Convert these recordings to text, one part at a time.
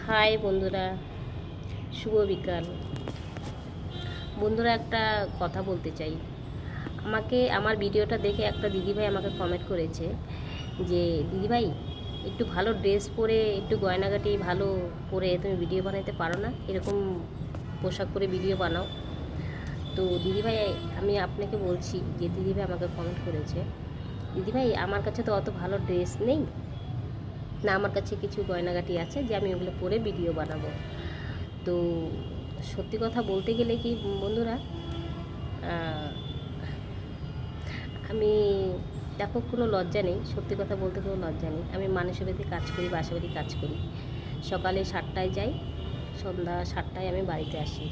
High বন্ধুরা, শুভ বিকাল। বন্ধুরা, একটা কথা বলতে চাই। আমার ভিডিওটা দেখে একটা দিদিভাই আমাকে কমেন্ট করেছে যে দিদিভাই, একটু ভালো ড্রেস পরে, একটু গয়নাগাটি ভালো পরে তুমি ভিডিও বানাতে পারো না? এরকম পোশাক পরে ভিডিও বানাও। তো দিদিভাই, আমি আপনাকে বলছি যে দিদিভাই আমাকে কমেন্ট করেছে, দিদিভাই আমার কাছে তো অত ভালো ড্রেস নেই, না আমার কাছে কিছু গয়নাগাটি আছে যে আমি ওগুলো পরে ভিডিও বানাবো। তো সত্যি কথা বলতে গেলে কি বন্ধুরা, আমি দেখো, কোনো লজ্জা নেই, সত্যি কথা বলতে কোনো লজ্জা নেই। আমি মানুষের বাড়িতে কাজ করি, বাসা বাড়ি কাজ করি। সকালে 7টায় যাই, সন্ধ্যা 7টায় আমি বাড়িতে আসি।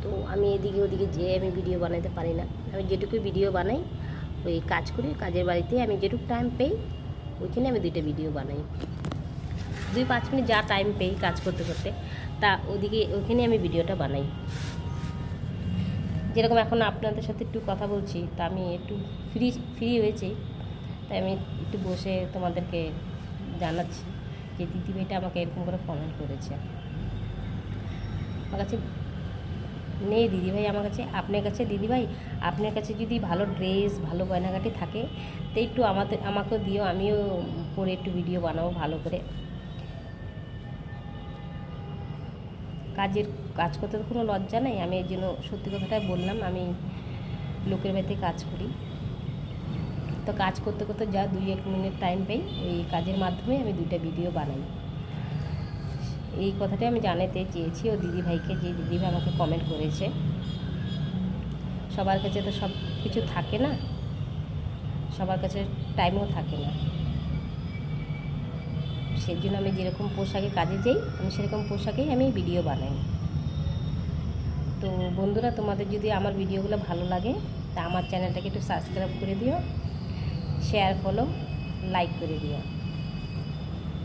তো আমি এদিকে ওদিকে যেয়ে আমি ভিডিও বানাতে পারি না। আমি যেটুকু ভিডিও বানাই, ওই কাজ করি, কাজের বাড়িতে আমি যেটুকু টাইম পেই ওইখানে আমি 2টা ভিডিও বানাই। 2-5 মিনিট যা টাইম পেই কাজ করতে করতে, তা ওইখানে আমি ভিডিওটা বানাই। যেরকম এখন আপনাদের সাথে একটু কথা বলছি, তা আমি একটু ফ্রি হয়েছি, তাই আমি একটু বসে তোমাদেরকে জানাচ্ছি যে দিদিভাইটা আমাকে এরকম করে কমেন্ট করেছে। আমার কাছে নেই দিদিভাই, আমার কাছে, আপনার কাছে দিদিভাই, আপনার কাছে যদি ভালো ড্রেস, ভালো গয়নাগাটি থাকে তো একটু আমাকেও দিও, আমিও পরে একটু ভিডিও বানাবো ভালো করে। কাজ করতে তো কোনো লজ্জা নেই। আমি এই জন্য সত্যি কথাটাই বললাম, আমি লোকের বাড়িতে কাজ করি। তো কাজ করতে করতে যা 2-1 মিনিট টাইম পাই, ওই কাজের মাধ্যমে আমি 2টা ভিডিও বানাই। এই কথাটাই আমি জানাতে চেয়েছি ও দিদিভাইকে, যে দিদিভাই আমাকে কমেন্ট করেছে। সবার কাছে তো সব কিছু থাকে না, সবার কাছে টাইমও থাকে না। সেই জন্য আমি যেরকম পোশাকে কাজে যাই, আমি সেরকম পোশাকেই আমি ভিডিও বানাই। তো বন্ধুরা, তোমাদের যদি আমার ভিডিওগুলো ভালো লাগে তা আমার চ্যানেলটাকে একটু সাবস্ক্রাইব করে দিও, শেয়ার, ফলো, লাইক করে দিও,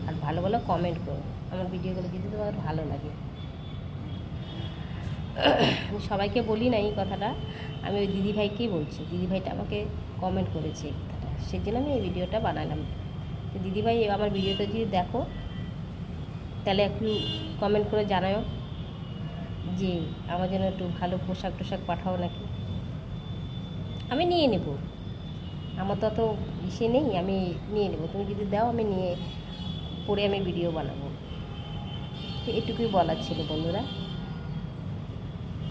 আর ভালো ভালো কমেন্ট করো আমার ভিডিওগুলো যদি তোমার ভালো লাগে। আমি সবাইকে বলি না এই কথাটা, আমি ওই দিদিভাইকেই বলছি। দিদিভাইটা আমাকে কমেন্ট করেছে এই কথাটা, সেই জন্য আমি এই ভিডিওটা বানালাম। তো দিদিভাই, আমার ভিডিওটা যদি দেখো তাহলে একটু কমেন্ট করে জানাও যে আমার জন্য একটু ভালো পোশাক টোশাক পাঠাও নাকি। আমি নিয়ে নেব, আমার তো অত ইসে নেই, আমি নিয়ে নেব। তুমি যদি দাও আমি নিয়ে পরে আমি ভিডিও বানাবো। তো এটুকুই বলার ছিল বন্ধুরা।